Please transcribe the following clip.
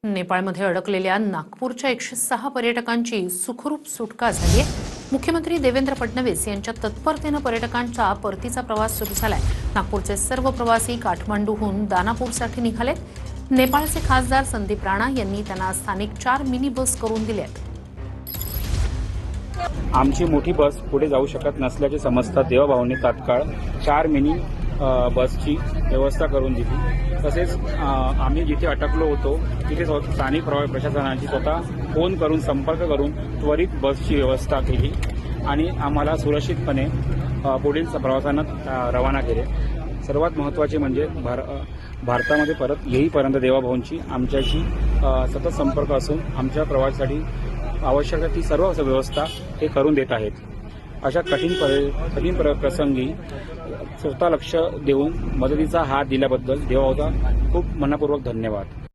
नेपाळमध्ये अडकलेल्या नागपूरच्या 106 पर्यटकांची सुखरूप सुटका झाली आहे। मुख्यमंत्री देवेंद्र फडणवीस यांच्या तत्परतेने पर्यटकांचा परतीचा प्रवास सुरू झालाय। नागपूरचे सर्व प्रवासी काठमांडूहून दानापूरसाठी निघालेत। नेपाळचे खासदार संदीप राणा यांनी त्यांना स्थानिक 4 मिनी बस करून दिल्यात। आमची मोठी बस पुढे जाऊ शकत नसल्याचे समजता देवाभाऊंनी तात्काळ 4 मिनी बसची व्यवस्था करून दिली। तसेच आम्ही जिथे अटकलो होतो तिथे स्थानिक प्रशासनाची स्वतः फोन करून संपर्क करून त्वरित बसची व्यवस्था केली आणि आम्हाला सुरक्षितपणे पुढील प्रवासांना रवाना केले। सर्वात महत्त्वाचे म्हणजे भारतामध्ये परत येईपर्यंत देवाभाऊंची आमच्याशी सतत संपर्क असून आमच्या प्रवासासाठी आवश्यक ती सर्व व्यवस्था ते करून देत आहेत। अशा कठीण प्रसंगी स्वतः लक्ष देऊन मदतीचा हात दिल्याबद्दल देवाभाऊचा खूप मनपूर्वक धन्यवाद।